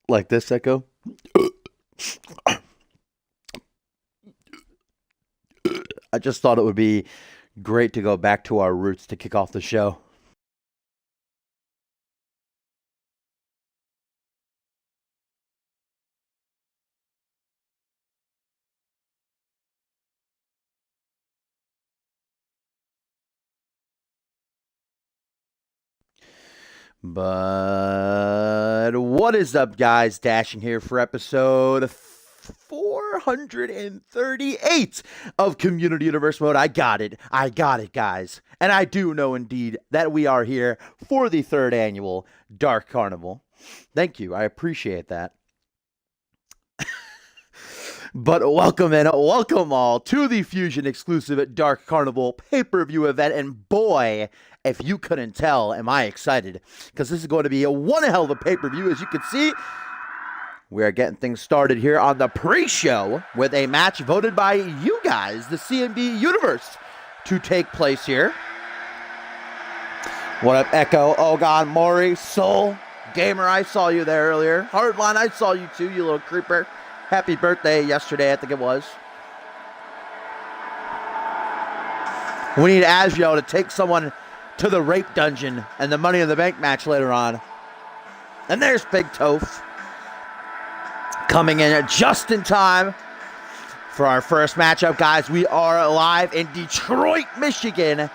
Like this, Echo? I just thought it would be great to go back to our roots to kick off the show. But But what is up, guys? Dashing here for episode 438 of Community Universe Mode. I got it, guys. And I do know indeed that we are here for the 3rd annual Dark Carnival. Thank you. I appreciate that. But welcome all to the Fusion exclusive Dark Carnival pay-per-view event. And boy, if you couldn't tell, am I excited, because this is going to be one hell of a pay-per-view. As you can see, we are getting things started here on the pre-show with a match voted by you guys, the CMV Universe, to take place here. What up, Echo, Ogon, Maury, Soul, Gamer, I saw you there earlier. Hardline, I saw you too, you little creeper. Happy birthday yesterday, I think it was. We need Asio to take someone to the rape dungeon and the Money in the Bank match later on. And there's Big Toph coming in just in time for our first matchup, guys. We are live in Detroit, Michigan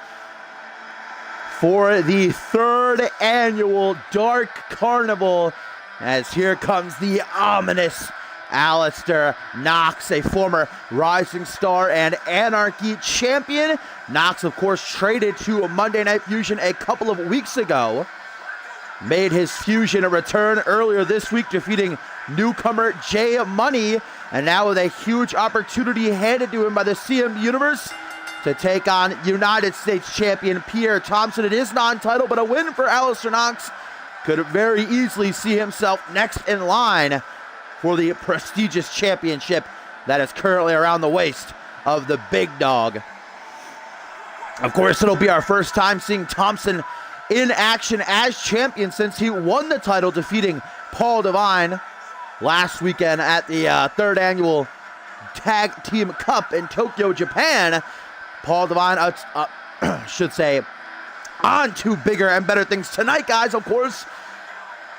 for the 3rd annual Dark Carnival, as here comes the ominous Alistair Knox, a former Rising Star and Anarchy champion. Knox, of course, traded to Monday Night Fusion a couple of weeks ago. Made his Fusion a return earlier this week, defeating newcomer Jay Money. And now with a huge opportunity handed to him by the CM Universe to take on United States champion Pierre Thompson. It is non-title, but a win for Alistair Knox could very easily see himself next in line for the prestigious championship that is currently around the waist of the big dog. Of course, it'll be our first time seeing Thompson in action as champion since he won the title, defeating Paul Devine last weekend at the 3rd annual Tag Team Cup in Tokyo, Japan. Paul Devine, should say, on to bigger and better things tonight, guys. Of course,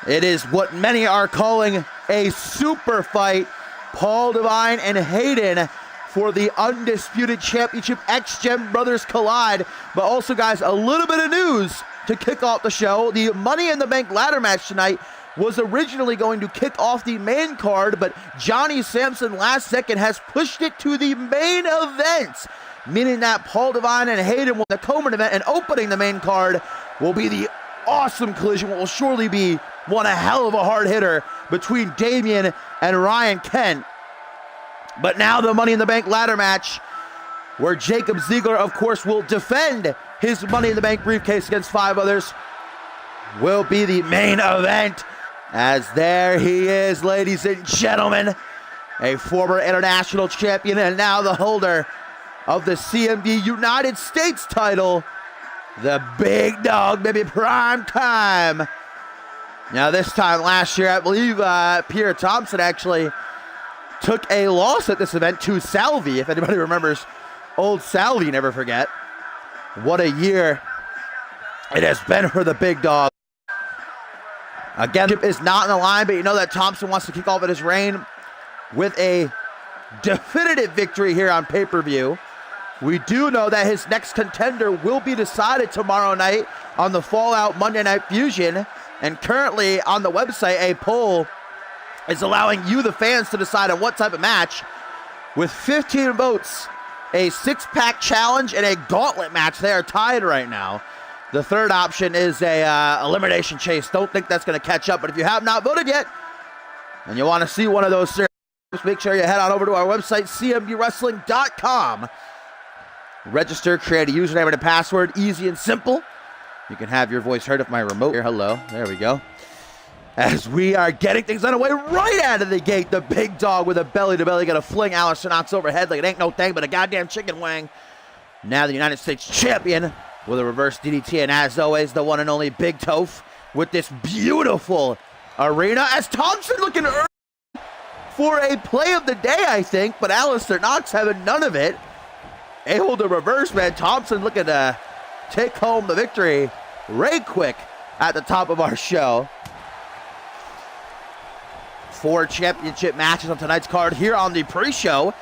it is what many are calling a super fight. Paul Devine and Hayden for the undisputed championship. X-Gem Brothers collide. But also, guys, a little bit of news to kick off the show. The Money in the Bank ladder match tonight was originally going to kick off the main card, but Johnny Sampson last second has pushed it to the main event, meaning that Paul Devine and Hayden will the co-main event, and opening the main card will be the awesome collision, what will surely be one a hell of a hard hitter between Damian and Ryan Kent. But now the Money in the Bank ladder match, where Jacob Ziegler, of course, will defend his Money in the Bank briefcase against 5 others, will be the main event. As there he is, ladies and gentlemen, a former international champion and now the holder of the CMV United States title, the big dog, baby, prime time. Now this time last year, I believe Pierre Thompson actually took a loss at this event to Salvi. If anybody remembers old Salvi, never forget. What a year it has been for the big dog. Again, is not in the line, but you know that Thompson wants to kick off at his reign with a definitive victory here on pay-per-view. We do know that his next contender will be decided tomorrow night on the Fallout Monday Night Fusion. And currently on the website, a poll is allowing you, the fans, to decide on what type of match. With 15 votes, a 6-pack challenge and a gauntlet match. They are tied right now. The third option is a elimination chase. Don't think that's going to catch up. But if you have not voted yet and you want to see one of those series, make sure you head on over to our website, cmvwrestling.com. Register, create a username and a password. Easy and simple. You can have your voice heard if my remote here. Hello. There we go. As we are getting things underway right out of the gate, the big dog with a belly-to-belly going to fling Alistair Knox overhead like it ain't no thing but a goddamn chicken wing. Now the United States champion with a reverse DDT, and as always, the one and only Big Toph with this beautiful arena. As Thompson looking early for a play of the day, I think, but Alistair Knox having none of it. Able to reverse, man. Thompson looking to take home the victory right quick at the top of our show. 4 championship matches on tonight's card here on the pre-show.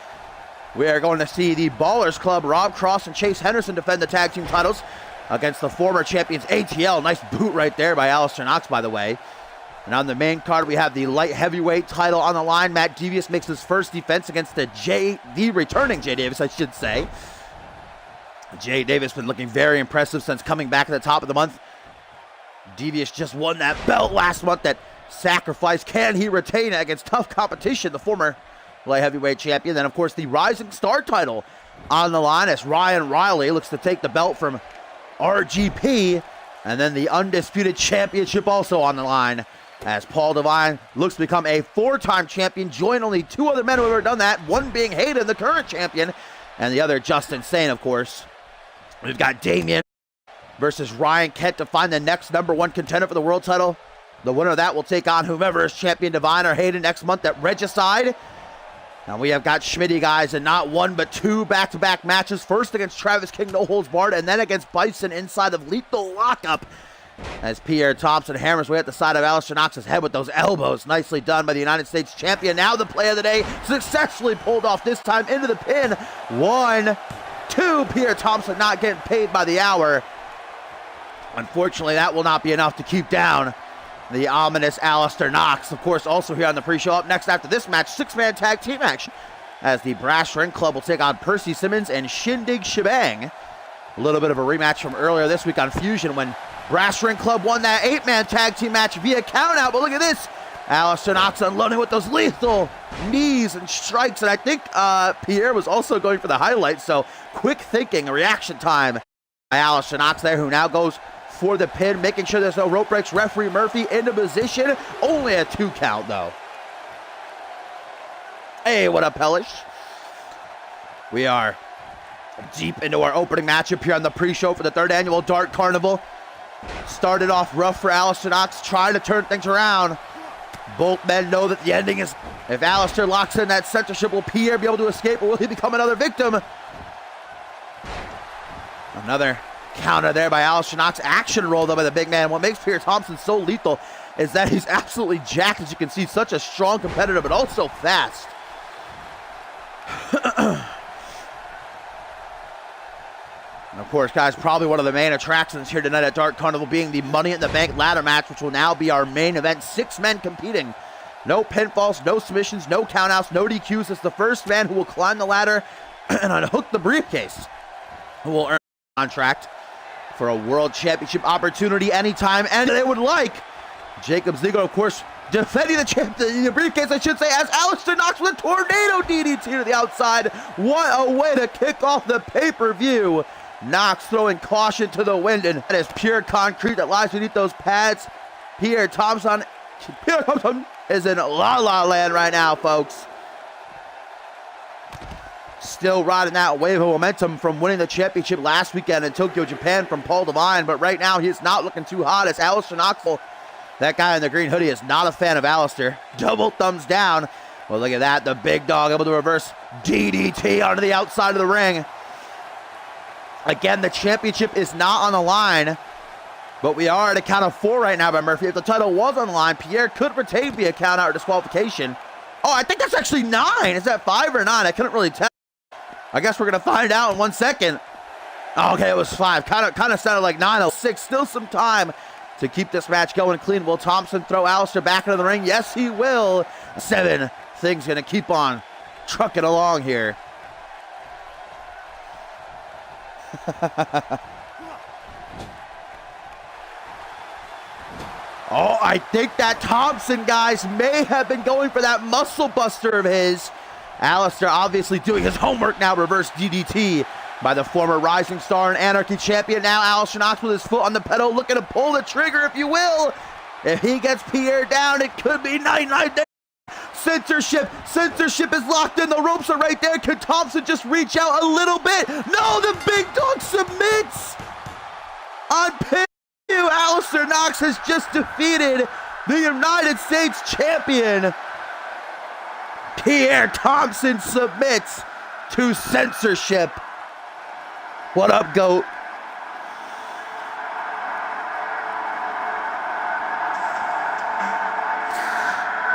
We are going to see the Ballers Club, Rob Cross and Chase Henderson, defend the tag team titles against the former champions ATL. Nice boot right there by Alistair Knox, by the way. And on the main card, we have the light heavyweight title on the line. Matt Devious makes his first defense against the returning Jay Davis, I should say. Jay Davis been looking very impressive since coming back at the top of the month. Devious just won that belt last month, that sacrifice. Can he retain it against tough competition, the former light heavyweight champion? Then, of course, the Rising Star title on the line as Ryan Riley looks to take the belt from RGP. And then the Undisputed Championship also on the line as Paul Devine looks to become a 4-time champion. Join only 2 other men who have ever done that. One being Hayden, the current champion, and the other Justin Sane, of course. We've got Damian versus Ryan Kent to find the next #1 contender for the world title. The winner of that will take on whomever is champion, Devine or Hayden, next month at Regicide. Now we have got Schmitty, guys, in not 1 but 2 back-to-back matches. First against Travis King, no holds barred, and then against Bison inside of lethal lockup as Pierre Thompson hammers away at the side of Alistair Knox's head with those elbows. Nicely done by the United States champion. Now the play of the day, successfully pulled off this time into the pin. 1, 2, Pierre Thompson not getting paid by the hour. Unfortunately, that will not be enough to keep down the ominous Alistair Knox. Of course, also here on the pre-show, up next after this match, 6-man tag team action as the Brass Ring Club will take on Percy Simmons and Shindig Shebang. A little bit of a rematch from earlier this week on Fusion when Brass Ring Club won that 8-man tag team match via countout. But look at this. Alistair Knox unloading with those lethal knees and strikes. And I think Pierre was also going for the highlight. So quick thinking, a reaction time by Alistair Knox there, who now goes for the pin, making sure there's no rope breaks. Referee Murphy into position. Only a 2 count, though. Hey, what up, Hellish? We are deep into our opening matchup here on the pre-show for the 3rd annual Dark Carnival. Started off rough for Alistair Knox, trying to turn things around. Both men know that the ending is, if Alistair locks in that censorship, will Pierre be able to escape, or will he become another victim? Another counter there by Alistair Knox. Action roll, though, by the big man. What makes Pierre Thompson so lethal is that he's absolutely jacked, as you can see. Such a strong competitor, but also fast. And of course, guys, probably one of the main attractions here tonight at Dark Carnival being the Money in the Bank ladder match, which will now be our main event. 6 men competing. No pinfalls, no submissions, no countouts, no DQs. It's the first man who will climb the ladder and unhook the briefcase who will earn a contract for a world championship opportunity anytime and they would like. Jacob Ziegler, of course, defending the briefcase, I should say, as Alistair Knox with a tornado DDT to the outside. What a way to kick off the pay-per-view. Knox throwing caution to the wind, and that is pure concrete that lies beneath those pads. Pierre Thompson is in la-la land right now, folks. Still riding that wave of momentum from winning the championship last weekend in Tokyo, Japan from Paul Devine, but right now he is not looking too hot as Alistair Knox, that guy in the green hoodie, is not a fan of Alistair. Double thumbs down. Well, look at that, the big dog able to reverse DDT onto the outside of the ring. Again, the championship is not on the line, but we are at a count of 4 right now by Murphy. If the title was on the line, Pierre could retain via countout or disqualification. Oh, I think that's actually 9. Is that 5 or 9? I couldn't really tell. I guess we're going to find out in 1 second. Oh, okay, it was 5. Kind of sounded like 9. 6. Still some time to keep this match going clean. Will Thompson throw Alistair back into the ring? Yes, he will. 7. Things going to keep on trucking along here. Oh, I think that Thompson, guys, may have been going for that muscle buster of his. Alistair obviously doing his homework now. Reverse DDT by the former Rising Star and Anarchy champion. Now Alistair Knox with his foot on the pedal, looking to pull the trigger, if you will. If he gets Pierre down, it could be night-night there. Censorship is locked in. The ropes are right there. Could Thompson just reach out a little bit? No, the big dog submits on pin. Alistair Knox has just defeated the United States champion. Pierre Thompson submits to censorship. What up, GOAT?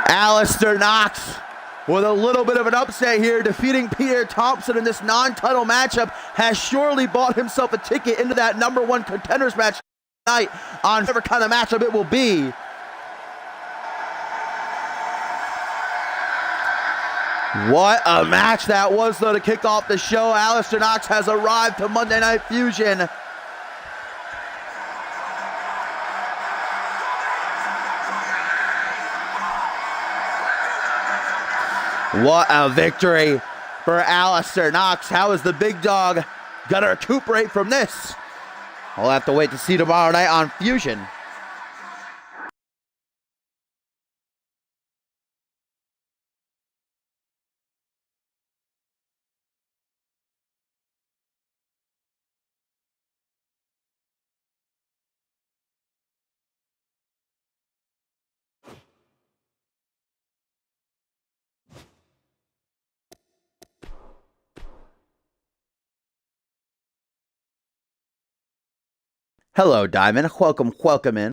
Alistair Knox with a little bit of an upset here, defeating Pierre Thompson in this non-title matchup, has surely bought himself a ticket into that #1 contenders match tonight on whatever kind of matchup it will be. What a match that was, though, to kick off the show. Alistair Knox has arrived to Monday Night Fusion. What a victory for Alistair Knox. How is the big dog gonna recuperate from this? We'll have to wait to see tomorrow night on Fusion. Hello, Diamond. Welcome in.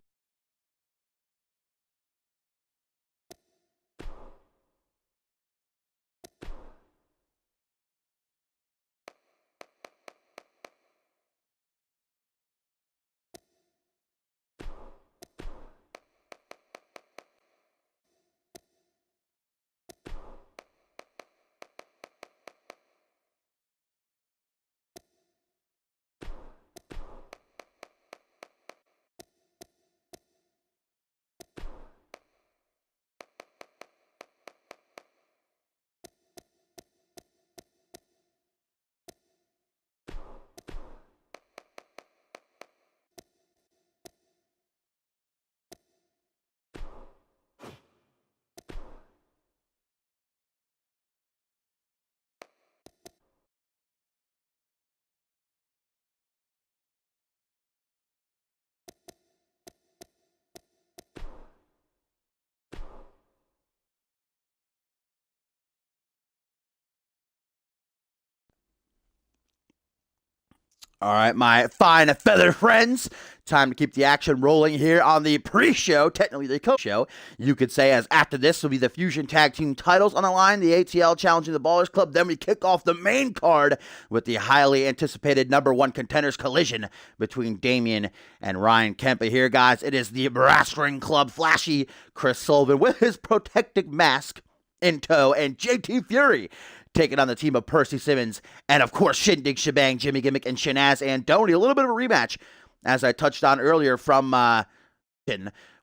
All right, my fine feathered friends, time to keep the action rolling here on the pre-show, technically the co-show, you could say, as after this will be the Fusion Tag Team titles on the line, the ATL challenging the Ballers Club. Then we kick off the main card with the highly anticipated #1 contenders collision between Damian and Ryan Kempa. Here, guys, it is the Brass Ring Club, Flashy Chris Sullivan with his protective mask in tow, and JT Fury taking on the team of Percy Simmons and, of course, Shindig Shebang, Jimmy Gimmick, and Shanaz Andoni. A little bit of a rematch, as I touched on earlier, from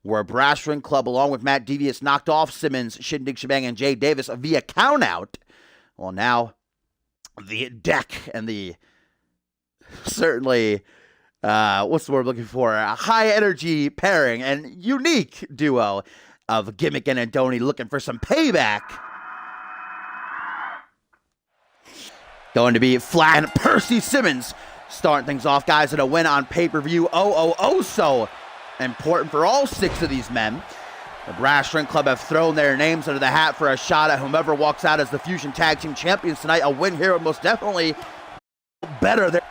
where Brass Ring Club, along with Matt Devious, knocked off Simmons, Shindig Shebang, and Jay Davis via countout. Well, now the deck and the certainly, what's the word I'm looking for? A high-energy pairing and unique duo of Gimmick and Andoni looking for some payback. Going to be flat, and Percy Simmons starting things off, guys, in a win on pay-per-view. So important for all 6 of these men. The Brass Ring Club have thrown their names under the hat for a shot at whomever walks out as the Fusion Tag Team Champions tonight. A win here would most definitely better there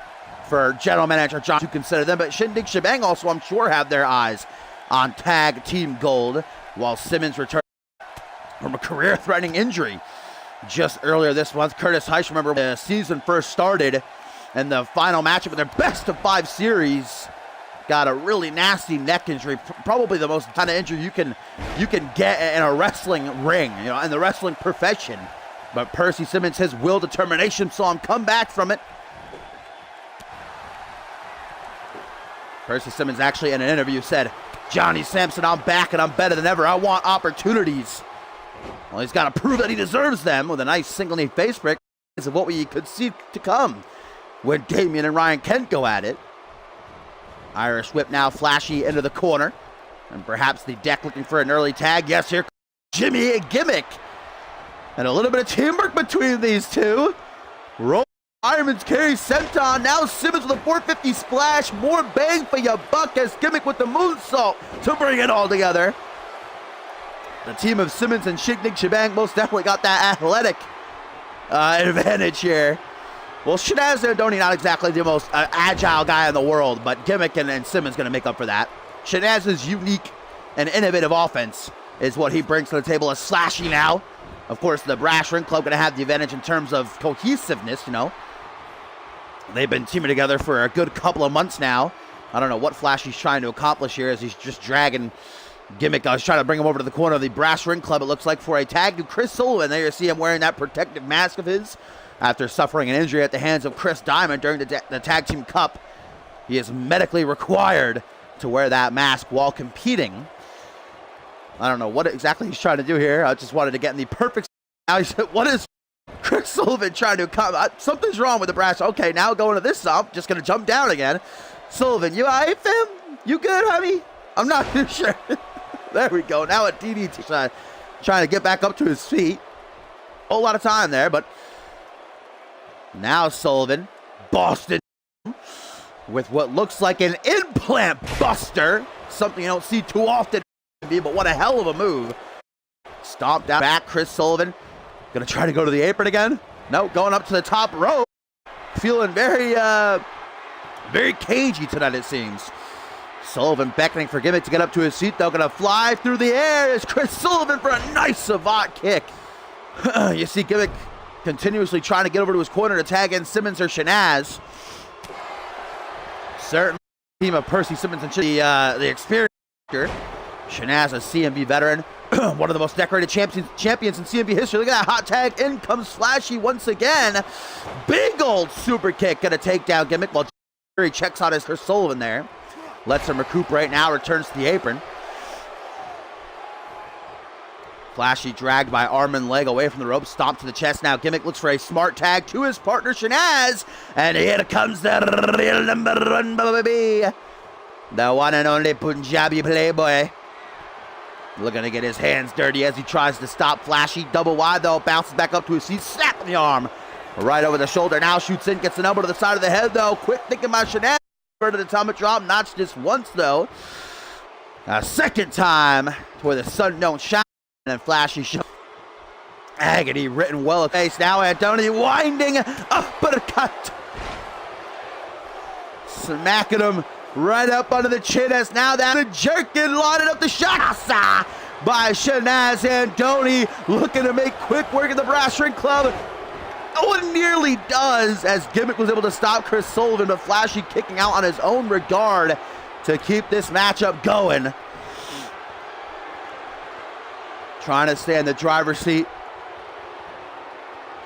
for General Manager John to consider them. But Shindig Shebang also, I'm sure, have their eyes on Tag Team Gold, while Simmons returns from a career-threatening injury just earlier this month. Curtis Heiss, remember, when the season first started, and the final matchup of their best-of-5 series got a really nasty neck injury, probably the most kind of injury you can get in a wrestling ring, you know, in the wrestling profession. But Percy Simmons, his will, determination, saw him come back from it. Percy Simmons actually in an interview said, "Johnny Sampson, I'm back and I'm better than ever. I want opportunities." Well, he's got to prove that he deserves them with a nice single knee face break of what we could see to come when Damian and Ryan Kent go at it. Irish whip now, Flashy into the corner, and perhaps the deck looking for an early tag. Yes, here comes Jimmy Gimmick, and a little bit of teamwork between these two. Roll Fireman's carry senton. Now Simmons with a 450 splash. More bang for your buck as Gimmick with the moonsault to bring it all together. The team of Simmons and Shindig Shebang most definitely got that athletic advantage here. Well, Shanaz Andoni, not exactly the most agile guy in the world, but Gimmick and Simmons going to make up for that. Shanaz's unique and innovative offense is what he brings to the table. As Slashy now, of course, the Brass Ring Club going to have the advantage in terms of cohesiveness, you know. They've been teaming together for a good couple of months now. I don't know what Flashy's trying to accomplish here, as he's just dragging Gimmick is trying to bring him over to the corner of the Brass Ring Club, it looks like, for a tag to Chris Sullivan. There you see him wearing that protective mask of his after suffering an injury at the hands of Chris Diamond during the Tag Team Cup. He is medically required to wear that mask while competing. I don't know what exactly he's trying to do here. I just wanted to get in the perfect... Now he's... What is Chris Sullivan trying to come? Something's wrong with the brass. Okay, now going to this stomp. Just going to jump down again. Sullivan, you all right, fam? You good, honey? I'm not too sure. There we go. Now a DDT. Trying to get back up to his feet. A whole lot of time there, but... Now Sullivan, Boston, with what looks like an implant buster. Something you don't see too often, but what a hell of a move. Stomp down back, Chris Sullivan. Gonna try to go to the apron again. No, going up to the top rope. Feeling very cagey tonight, it seems. Sullivan beckoning for Gimmick to get up to his feet, though. Gonna fly through the air is Chris Sullivan for a nice savant kick. You see Gimmick continuously trying to get over to his corner to tag in Simmons or Shanaz. Certain team of Percy Simmons and the experienced Shanaz, a CMV veteran, one of the most decorated champions in CMV history. Look at that hot tag. In comes Flashy once again. Big old super kick. Gonna take down Gimmick while he checks out his Chris Sullivan there. Lets him recuperate now, returns to the apron. Flashy dragged by arm and leg away from the rope, stomped to the chest. Now Gimmick looks for a smart tag to his partner Shanaz, and here comes the real number one baby, the one and only Punjabi playboy. Looking to get his hands dirty as he tries to stop Flashy. Double wide though, bounces back up to his feet, snap in the arm, right over the shoulder. Now shoots in, gets an elbow to the side of the head though. Quick thinking by Shanaz. To the atomic drop, not just once though, a second time to where the sun don't shine. And Flashy show agony written well at face. Now Antoni winding uppercut, smacking him right up under the chin as now that a jerkin lining up the shot by Shanaz. Antoni looking to make quick work of the Brass Ring Club. No one nearly does, as Gimmick was able to stop Chris Sullivan, but Flashy kicking out on his own regard to keep this matchup going. Trying to stay in the driver's seat.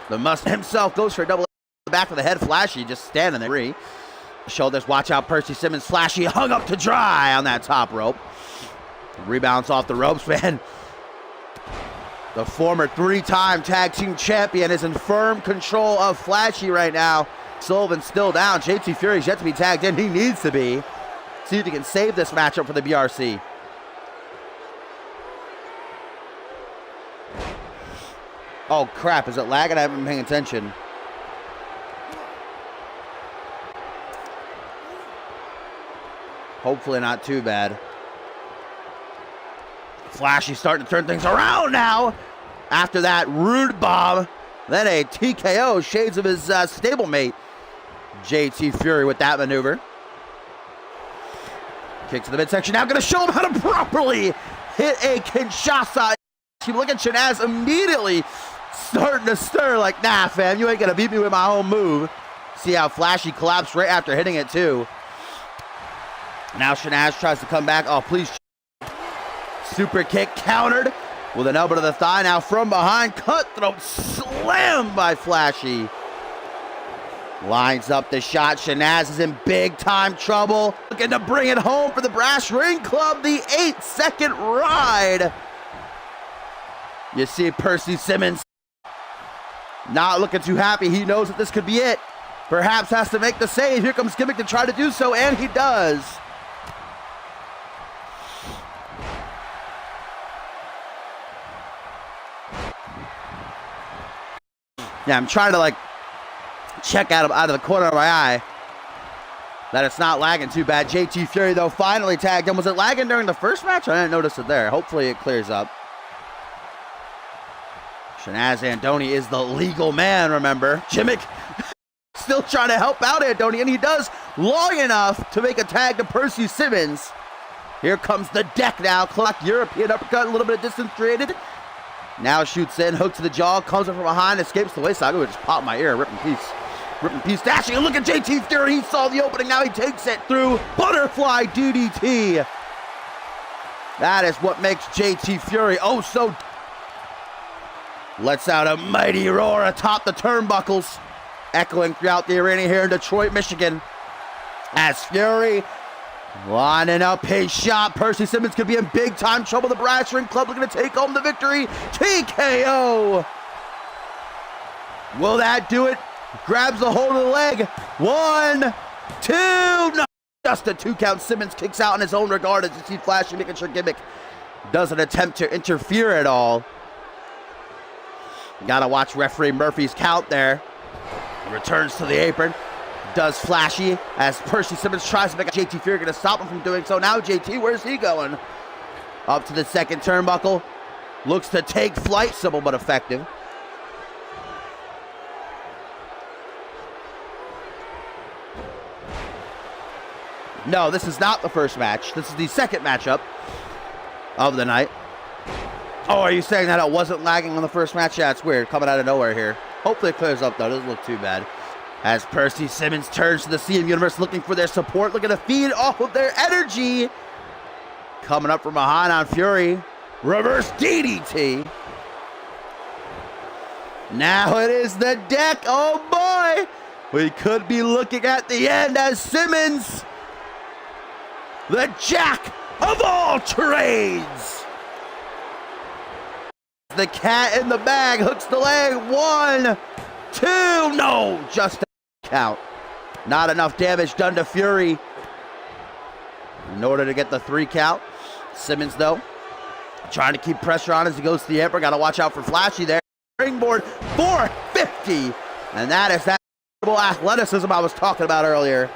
The Mustang himself goes for a double back of the head. Flashy just standing there. Shoulders, watch out, Percy Simmons. Flashy hung up to dry on that top rope. Rebounds off the ropes, man. The former three-time tag team champion is in firm control of Flashy right now. Sullivan's still down. JT Fury's yet to be tagged in. He needs to be. See if he can save this matchup for the BRC. Oh crap, is it lagging? I haven't been paying attention. Hopefully not too bad. Flashy starting to turn things around now. After that rude bomb, then a TKO, shades of his stablemate, JT Fury with that maneuver. Kick to the midsection, now gonna show him how to properly hit a Kinshasa. Look at Shanaz immediately starting to stir like, nah, fam, you ain't gonna beat me with my own move. See how Flashy collapsed right after hitting it, too. Now Shanaz tries to come back. Oh, please. Super kick countered with an elbow to the thigh. Now from behind, cutthroat slam by Flashy. Lines up the shot. Shanaz is in big time trouble. Looking to bring it home for the Brass Ring Club. The 8-second ride. You see Percy Simmons not looking too happy. He knows that this could be it. Perhaps has to make the save. Here comes Gimmick to try to do so, and he does. Yeah, I'm trying to like check out of the corner of my eye that it's not lagging too bad. JT Fury though finally tagged him. Was it lagging during the first match? I didn't notice it there. Hopefully it clears up. Shanaz Antoni is the legal man, remember. Gimmick still trying to help out Antoni, and he does long enough to make a tag to Percy Simmons. Here comes the deck now. Clock European uppercut, a little bit of distance created. Now shoots in, hook to the jaw, comes in from behind, escapes the waist. I would just pop my ear, rip in peace, dashing. And look at JT Fury, he saw the opening, now he takes it through. Butterfly DDT. That is what makes JT Fury oh so. Lets out a mighty roar atop the turnbuckles, echoing throughout the arena here in Detroit, Michigan. As Fury lining up his shot. Percy Simmons could be in big time trouble. The Brass Ring Club looking to take home the victory. TKO. Will that do it? Grabs a hold of the leg. 1, 2. No, just a 2 count. Simmons kicks out in his own regard as you see Flashy making sure Gimmick doesn't attempt to interfere at all. Gotta watch referee Murphy's count there. Returns to the apron. Does Flashy as Percy Simmons tries to make a JT Fury, gonna stop him from doing so. Now JT, where's he going? Up to the second turnbuckle. Looks to take flight, simple but effective. No, this is not the first match. This is the second matchup of the night. Oh, are you saying that it wasn't lagging on the first match? Yeah, it's weird. Coming out of nowhere here. Hopefully it clears up, though. It doesn't look too bad. As Percy Simmons turns to the CM Universe looking for their support, looking to feed off of their energy. Coming up from behind on Fury. Reverse DDT. Now it is the deck. Oh, boy. We could be looking at the end as Simmons, the jack of all trades. The cat in the bag hooks the leg. 1, 2. No, just a count. Not enough damage done to Fury in order to get the 3 count. Simmons, though, trying to keep pressure on as he goes to the apron. Got to watch out for Flashy there. Springboard 450. And that is that athleticism I was talking about earlier.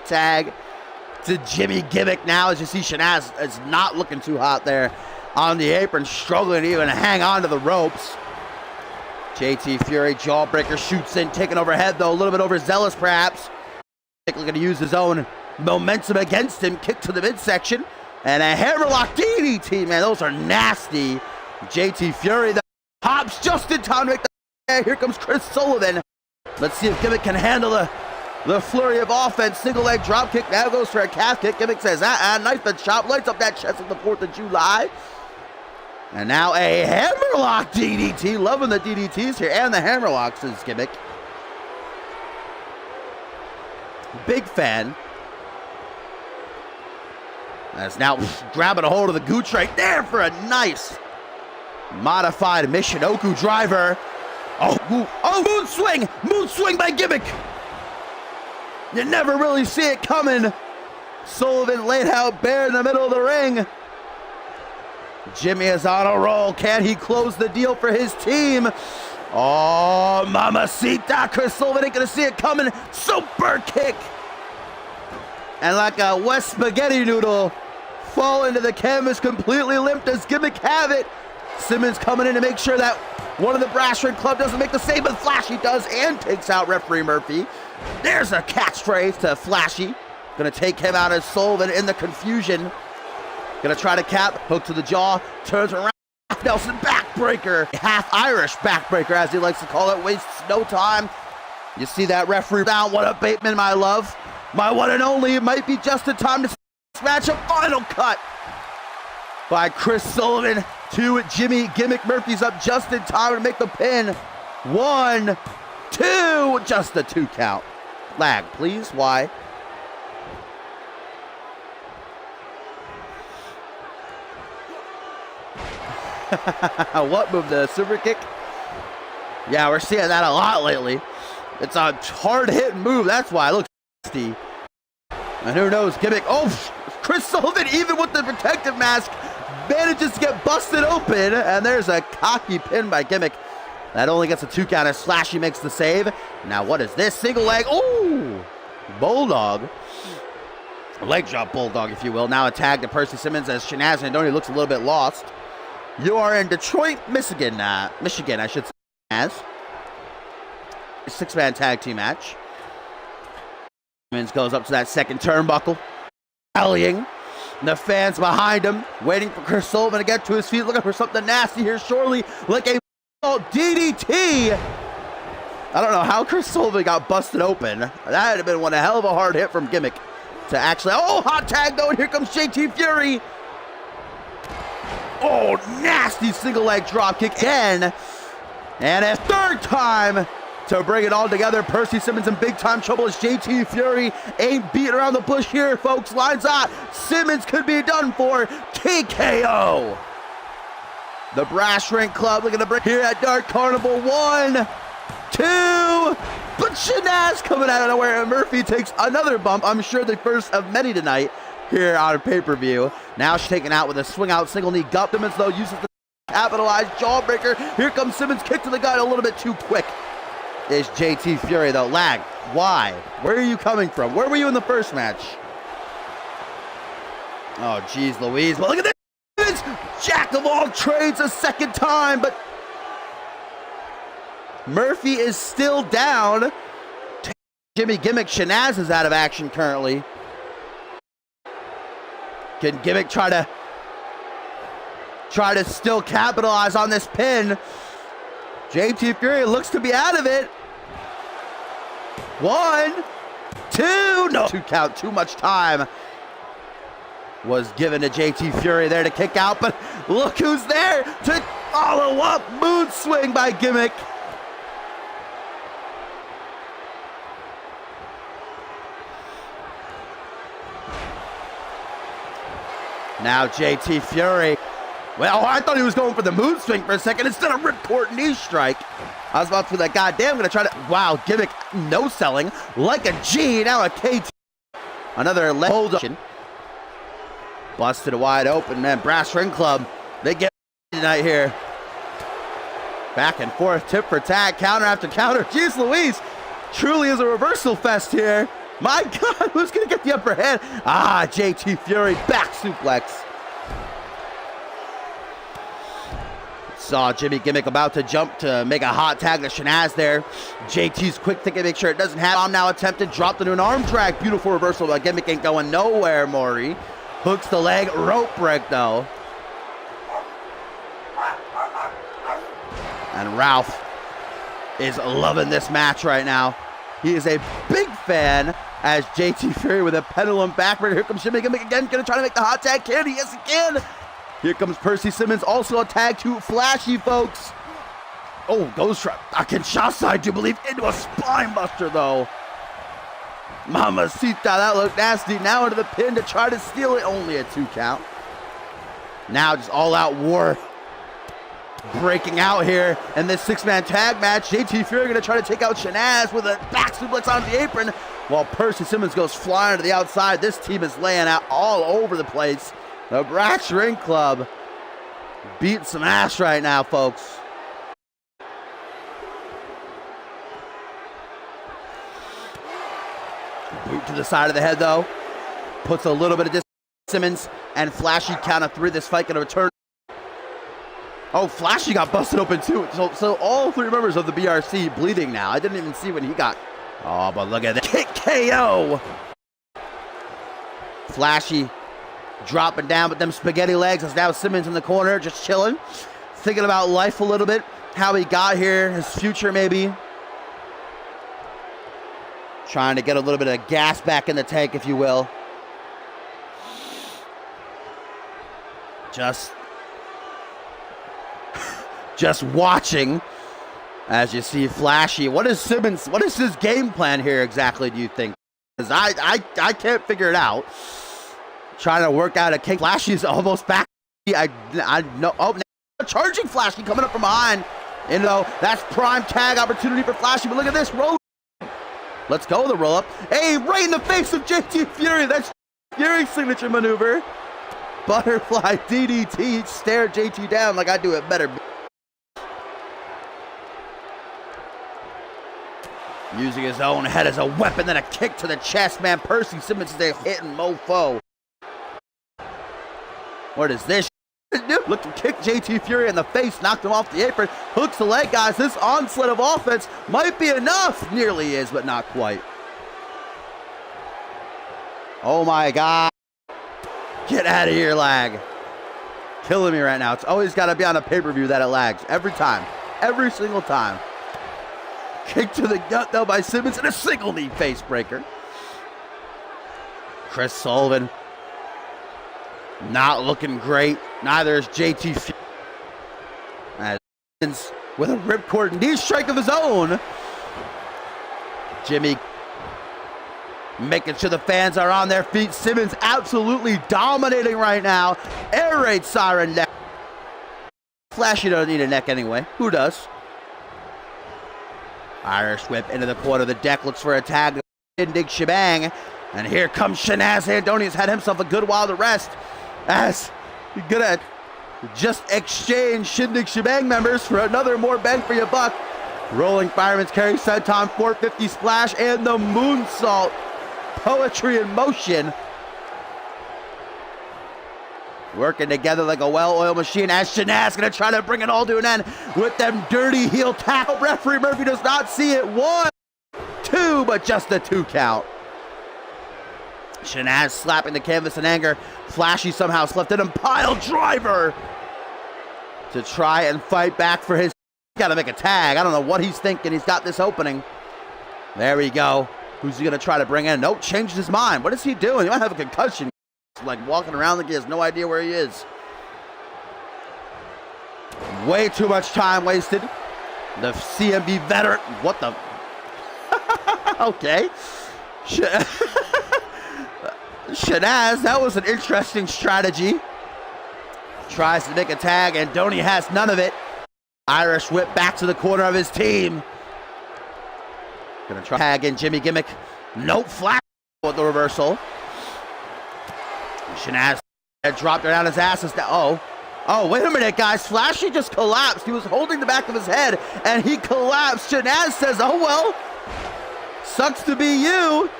Tag to Jimmy Gimmick now as you see Shanaz is not looking too hot there on the apron, struggling to even hang on to the ropes. JT Fury, jawbreaker, shoots in, taking overhead though, a little bit overzealous perhaps. Looking to use his own momentum against him, kick to the midsection, and a hammerlock DDT, man, those are nasty. JT Fury that hops just in time to make the... Here comes Chris Sullivan. Let's see if Gimmick can handle the flurry of offense. Single leg drop kick, now goes for a calf kick. Gimmick says, knife and chop, lights up that chest on the 4th of July. And now a hammerlock DDT. Loving the DDTs here and the hammerlocks, says Gimmick. Big fan. As now grabbing a hold of the gooch right there for a nice modified Michinoku driver. Oh, moon swing! Moon swing by Gimmick! You never really see it coming. Sullivan laid out bare in the middle of the ring. Jimmy is on a roll. Can he close the deal for his team? Oh, mamacita. Chris Sullivan ain't gonna see it coming. Super kick. And like a West spaghetti noodle, fall into the canvas completely limp. Does Gimmick have it? Simmons coming in to make sure that one of the Brass Ring Club doesn't make the save, but Flashy does and takes out referee Murphy. There's a catchphrase to Flashy. Gonna take him out as Sullivan in the confusion. Gonna try to cap, hook to the jaw, turns around, Nelson backbreaker. Half Irish backbreaker as he likes to call it, wastes no time. You see that referee down, what a Bateman, my love. My one and only, it might be just in time to smash a final cut by Chris Sullivan to Jimmy Gimmick. Murphy's up just in time to make the pin. 1, 2, just a 2 count. Flag, please. Why? What move? The super kick? Yeah, we're seeing that a lot lately. It's a hard-hitting move. That's why it looks nasty. And who knows? Gimmick. Oh, Chris Sullivan, even with the protective mask, manages to get busted open. And there's a cocky pin by Gimmick. That only gets a 2 count as Flashy makes the save. Now what is this? Single leg. Ooh! Bulldog. Leg drop bulldog, if you will. Now a tag to Percy Simmons as Shanaz Andoni looks a little bit lost. You are in Detroit, Michigan, I should say. As a 6-man tag team match. Simmons goes up to that second turnbuckle. Rallying. The fans behind him, waiting for Chris Sullivan to get to his feet, looking for something nasty here, surely like a DDT. I don't know how Chris Sullivan got busted open. That would have been one hell of a hard hit from Gimmick to actually, oh, hot tag though, and here comes JT Fury. Oh, nasty single leg drop kick again. And a third time to bring it all together. Percy Simmons in big time trouble as JT Fury ain't beating around the bush here, folks. Lines out. Simmons could be done for. TKO. The Brass Ring Club looking to break here at Dark Carnival. 1, 2. But Shanaz coming out of nowhere, and Murphy takes another bump. I'm sure the first of many tonight here on pay-per-view. Now she's taken out with a swing out single knee. Gut Simmons though uses the capitalized jawbreaker. Here comes Simmons, kick to the gut a little bit too quick. Is JT Fury though. Lag. Why? Where are you coming from? Where were you in the first match? Oh, geez Louise. But look at this. Jack of all trades a second time, but Murphy is still down. Jimmy Gimmick Shanaz is out of action currently. Can Gimmick try to still capitalize on this pin? JT Fury looks to be out of it. 1, 2, no. 2 count, too much time was given to JT Fury there to kick out, but look who's there to follow up. Moon swing by Gimmick. Now JT Fury. Well, I thought he was going for the moon swing for a second instead of ripcord knee strike. I was about to be like, God damn, I'm gonna try to. Wow, Gimmick no selling like a G. Now a KT. Another leg hold up. Busted wide open, man. Brass Ring Club. They get tonight here. Back and forth, tip for tag, counter after counter. Jeez Louise. Truly is a reversal fest here. My God, who's gonna get the upper hand? Ah, JT Fury, back suplex. Saw Jimmy Gimmick about to jump to make a hot tag to Shanaz there. JT's quick thinking, make sure it doesn't happen. Bomb now attempted, dropped into an arm drag. Beautiful reversal, but Gimmick ain't going nowhere, Maury. Hooks the leg, rope break though. And Ralph is loving this match right now. He is a big fan as JT Fury with a pendulum backbreaker. Here comes Jimmy Gimmick again, gonna try to make the hot tag. Can he? Yes, he can. Here comes Percy Simmons, also a tag to Flashy, folks. Oh, goes for a Kinshasa, I do believe, into a spine buster, though. Mamacita, that looked nasty. Now into the pin to try to steal it. Only a 2 count. Now just all-out war breaking out here in this 6-man tag match. JT Fury going to try to take out Shanaz with a back suplex on the apron, while Percy Simmons goes flying to the outside. This team is laying out all over the place. The Brass Ring Club beating some ass right now, folks. Boot to the side of the head, though. Puts a little bit of distance. Simmons and Flashy count of 3. This fight going to return. Oh, Flashy got busted open, too. So all 3 members of the BRC bleeding now. I didn't even see when he got. Oh, but look at that. Kick KO. Flashy dropping down with them spaghetti legs as now Simmons in the corner, just chilling, thinking about life a little bit, how he got here, his future maybe. Trying to get a little bit of gas back in the tank, if you will. Just watching as you see Flashy. What is Simmons, what is his game plan here exactly, do you think? Because I can't figure it out. Trying to work out a kick. Flashy's almost back. I know. Oh, now charging Flashy coming up from behind. And though that's prime tag opportunity for Flashy. But look at this roll. Let's go the roll up. Hey, right in the face of JT Fury. That's Fury's signature maneuver. Butterfly DDT. Stare JT down like I do it better. Using his own head as a weapon, then a kick to the chest, man. Percy Simmons is a hitting mofo. What is this? Look to kick JT Fury in the face, knocked him off the apron, hooks the leg, guys. This onslaught of offense might be enough. Nearly is, but not quite. Oh my God. Get out of here, lag. Killing me right now. It's always got to be on a pay-per-view that it lags. Every time. Every single time. Kick to the gut, though, by Simmons, and a single knee face breaker. Chris Sullivan not looking great. Neither is JT. As Simmons with a ripcord knee strike of his own. Jimmy making sure the fans are on their feet. Simmons absolutely dominating right now. Air raid siren neck. Flashy don't need a neck anyway. Who does? Irish whip into the corner of the deck. Looks for a tag. Shindig shebang. And here comes Shanaz Andoni. Has had himself a good while to rest. As he's gonna just exchange Shindig shebang members for another more bang for your buck. Rolling Fireman's Carry, Senton 450 splash, and the moonsault. Poetry in motion. Working together like a well-oiled machine as Shanaz gonna try to bring it all to an end with them dirty heel tackle. Referee Murphy does not see it. 1, 2, but just a 2 count. Shanaz slapping the canvas in anger. Flashy somehow slipped in, and pile driver to try and fight back for his. Gotta make a tag. I don't know what he's thinking. He's got this opening. There we go. Who's he gonna try to bring in? Nope, changed his mind. What is he doing? He might have a concussion. Like walking around like he has no idea where he is. Way too much time wasted. The CMV veteran. What the? Okay. Shanaz, that was an interesting strategy. Tries to make a tag, and Andoni has none of it. Irish whip back to the corner of his team. Gonna try tag in Jimmy Gimmick. Nope, flat with the reversal. Shanaz dropped her down his ass. Oh, wait a minute, guys. Flashy just collapsed. He was holding the back of his head, and he collapsed. Shanaz says, oh, well, sucks to be you.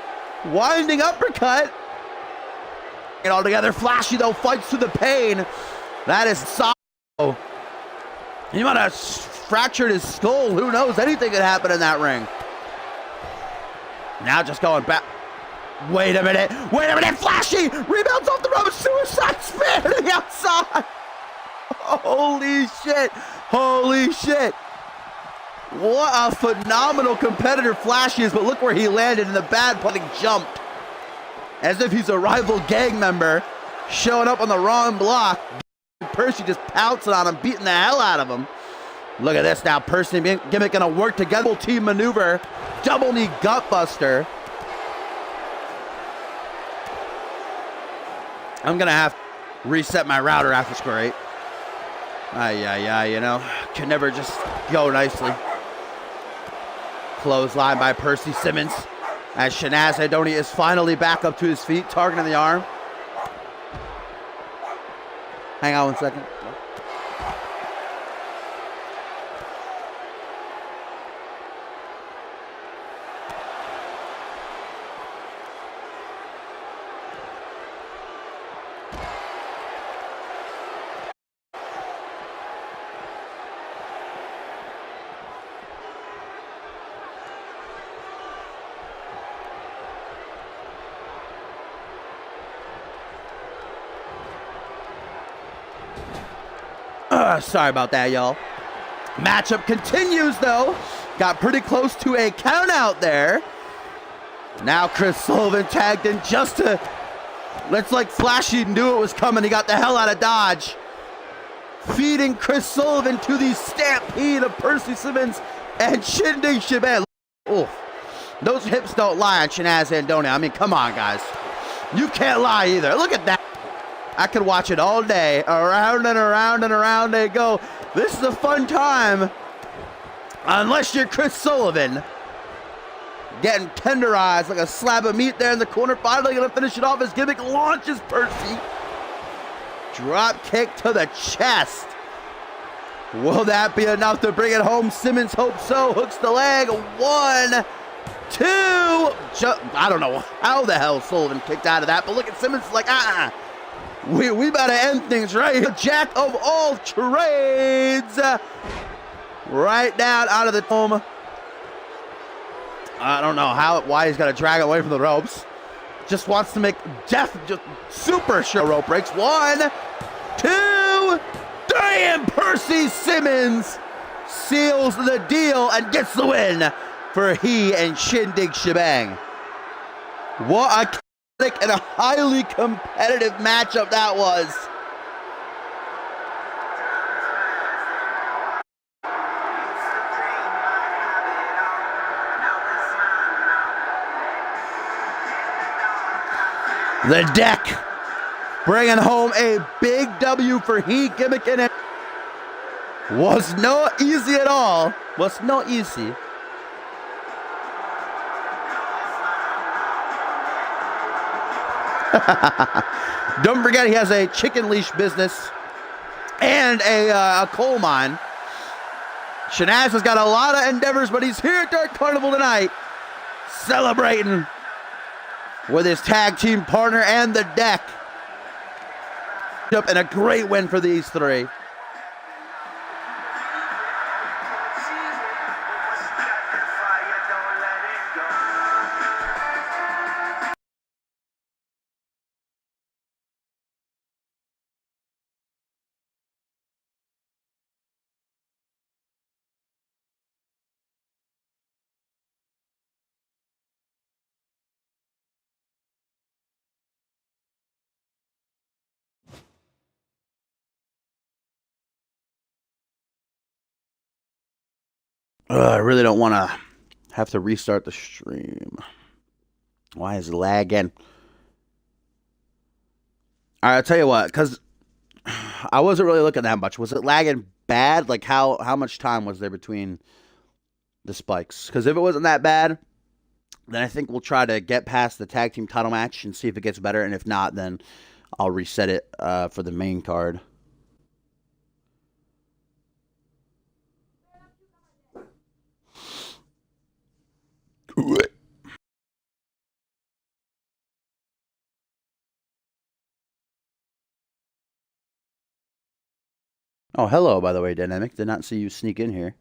Winding uppercut. It all together. Flashy, though, fights through the pain. That is solid. He might have fractured his skull. Who knows? Anything could happen in that ring. Now just going back. Wait a minute. Flashy rebounds off the rope. Suicide spin to the outside. Holy shit. What a phenomenal competitor Flashy is. But look where he landed in the bad putting jumped. As if he's a rival gang member showing up on the wrong block. Percy just pouncing on him, beating the hell out of him. Look at this now. Percy and Gimmick gonna work together. Team maneuver. Double knee gutbuster. I'm gonna have to reset my router after score 8. You know, can never just go nicely. Clothesline by Percy Simmons as Shanaz Andoni is finally back up to his feet, targeting the arm. Hang on 1 second. Sorry about that, y'all. Matchup continues, though. Got pretty close to a count out there. Now Chris Sullivan tagged in just to... Let's like Flashy knew it was coming. He got the hell out of Dodge. Feeding Chris Sullivan to the stampede of Percy Simmons and Shindig shebang. Oof. Those hips don't lie on Shanaz Andoni. I mean, come on, guys. You can't lie either. Look at that. I could watch it all day. Around and around and around they go. This is a fun time. Unless you're Chris Sullivan. Getting tenderized like a slab of meat there in the corner. Finally going to finish it off as Gimmick launches Percy. Drop kick to the chest. Will that be enough to bring it home? Simmons hopes so. Hooks the leg. 1, 2. I don't know how the hell Sullivan kicked out of that. But look at Simmons like, We better end things right here. Jack of all trades. Right down out of the home. I don't know why he's got to drag away from the ropes. Just wants to make just super sure rope breaks. 1, 2, 3, and Percy Simmons seals the deal and gets the win for he and Shindig Shebang. What a chaotic and a highly competitive matchup that was. The Deck bringing home a big W for he, Gimmick, and it was not easy at all. Was not easy. Don't forget he has a chicken leash business and a coal mine. Shanaz has got a lot of endeavors, but he's here at Dark Carnival tonight, celebrating with his tag team partner and the Deck. And a great win for these three. I really don't want to have to restart the stream. Why is it lagging? All right, I'll tell you what, because I wasn't really looking that much. Was it lagging bad? Like, how much time was there between the spikes? Because if it wasn't that bad, then I think we'll try to get past the tag team title match and see if it gets better. And if not, then I'll reset it for the main card. Oh, hello, by the way, Dynamic. Did not see you sneak in here.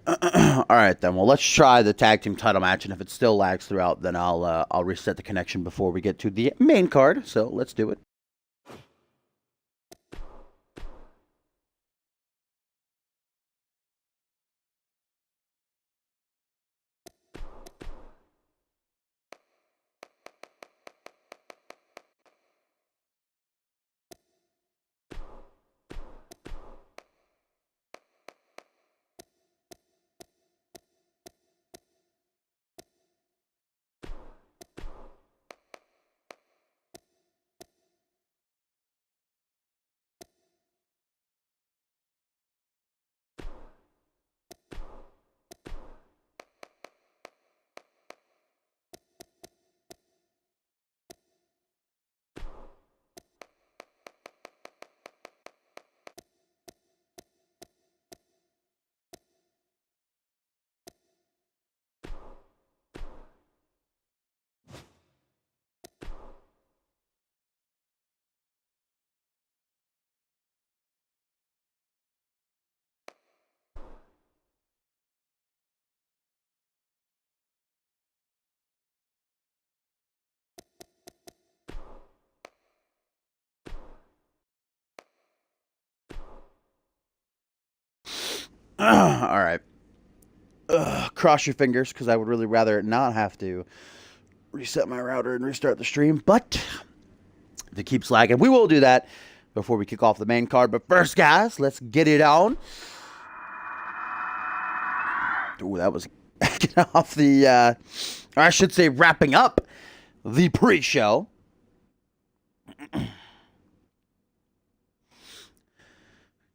All right, then. Well, let's try the tag team title match, and if it still lags throughout, then I'll reset the connection before we get to the main card. So let's do it. All right. Cross your fingers, because I would really rather not have to reset my router and restart the stream. But if it keeps lagging, we will do that before we kick off the main card. But first, guys, let's get it on. Ooh, that was kicking off the, or I should say wrapping up the pre-show.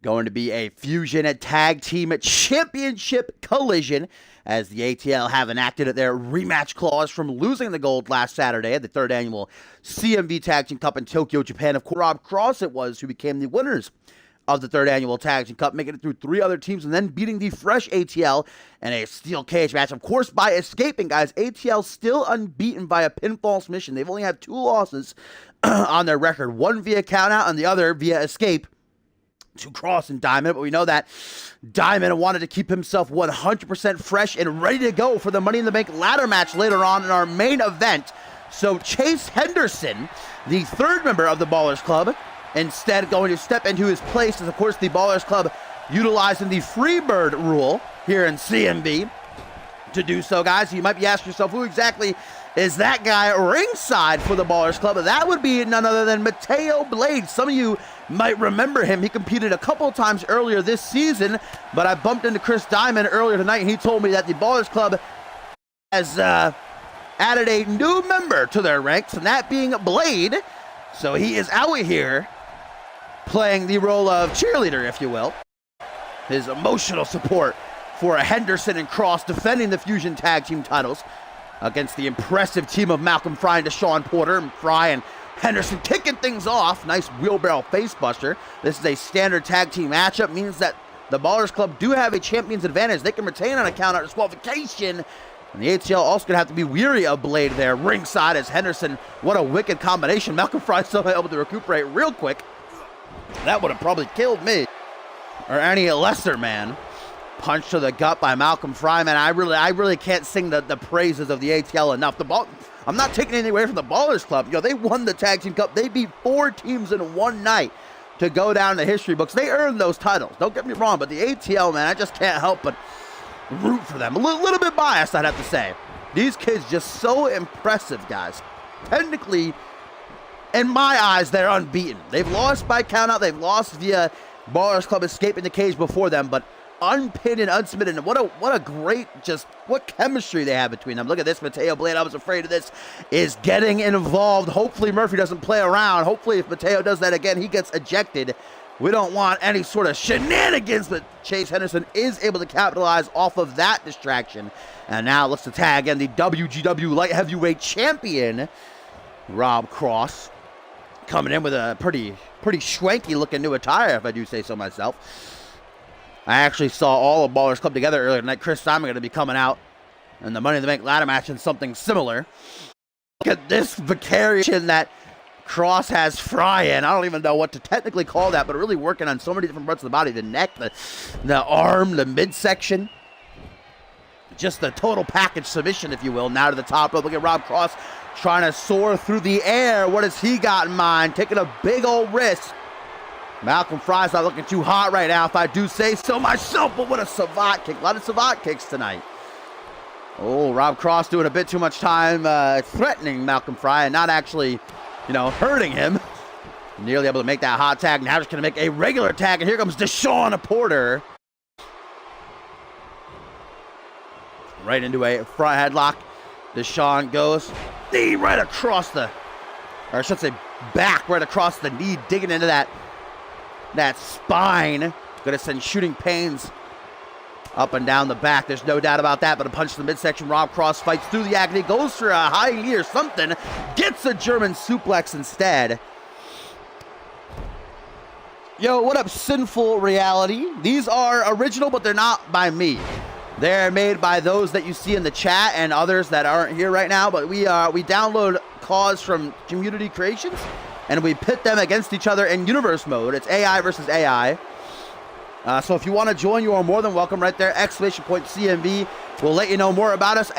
Going to be a Fusion Tag Team Championship collision, as the ATL have enacted their rematch clause from losing the gold last Saturday at the 3rd annual CMV Tag Team Cup in Tokyo, Japan. Of course, Rob Cross it was who became the winners of the 3rd annual Tag Team Cup, making it through 3 other teams and then beating the fresh ATL in a steel cage match. Of course, by escaping, guys, ATL still unbeaten by a pinfall submission. They've only had 2 losses on their record, one via countout and the other via escape to Cross and Diamond. But we know that Diamond wanted to keep himself 100% fresh and ready to go for the Money in the Bank ladder match later on in our main event. So Chase Henderson, the 3rd member of the Ballers Club, instead going to step into his place, as of course the Ballers Club utilizing the Freebird rule here in CMV to do so, guys. You might be asking yourself, who exactly is that guy ringside for the Ballers Club? That would be none other than Mateo Blade. Some of you might remember him. He competed a couple of times earlier this season, but I bumped into Chris Diamond earlier tonight, and he told me that the Ballers Club has added a new member to their ranks, and that being Blade. So he is out here playing the role of cheerleader, if you will. His emotional support for Henderson and Cross defending the Fusion Tag Team titles against the impressive team of Malcolm Fry and Deshaun Porter. And Fry and Henderson kicking things off. Nice wheelbarrow facebuster. This is a standard tag team matchup. Means that the Ballers Club do have a champion's advantage. They can retain on a count-out disqualification. And the ATL also going to have to be weary of Blade there ringside as Henderson. What a wicked combination. Malcolm Fry still able to recuperate real quick. That would have probably killed me or any lesser man. Punch to the gut by Malcolm Fry, man. I really can't sing the praises of the ATL enough. I'm not taking anything away from the Ballers Club. They won the Tag Team Cup. They beat 4 teams in one night to go down in the history books. They earned those titles. Don't get me wrong, but the ATL, man, I just can't help but root for them. A little bit biased, I'd have to say. These kids just so impressive, guys. Technically, in my eyes, they're unbeaten. They've lost by countout. They've lost via Ballers Club escaping the cage before them, but unpinned and unsubmitted. And what a great, what chemistry they have between them. Look at this, Mateo Blade, I was afraid of this, is getting involved. Hopefully Murphy doesn't play around. Hopefully if Mateo does that again, he gets ejected. We don't want any sort of shenanigans, but Chase Henderson is able to capitalize off of that distraction. And now looks to tag in the WGW Light Heavyweight Champion, Rob Cross, coming in with a pretty schwanky looking new attire, if I do say so myself. I actually saw all of Ballers Club together earlier tonight. Chris Simon going to be coming out in the Money in the Bank ladder match in something similar. Look at this vicariation that Cross has Fry in. I don't even know what to technically call that, but really working on so many different parts of the body. The neck, the arm, the midsection. Just the total package submission, if you will. Now to the top rope. Look at Rob Cross trying to soar through the air. What has he got in mind? Taking a big old risk. Malcolm Fry's not looking too hot right now, if I do say so myself, but what a savant kick. A lot of savant kicks tonight. Oh, Rob Cross doing a bit too much time threatening Malcolm Fry and not actually, hurting him. Nearly able to make that hot tag. Now just going to make a regular tag, and here comes Deshaun Porter. Right into a front headlock. Deshaun goes knee right across or I should say back right across the knee, digging into that spine. Gonna send shooting pains up and down the back. There's no doubt about that, but a punch to the midsection. Rob Cross fights through the agony, goes for a high knee or something, gets a German suplex instead. Yo, what up, Sinful Reality? These are original, but they're not by me. They're made by those that you see in the chat and others that aren't here right now, but we download cause from Community Creations, and we pit them against each other in universe mode. It's AI versus AI. So if you want to join, you are more than welcome right there. ! CMV will let you know more about us. !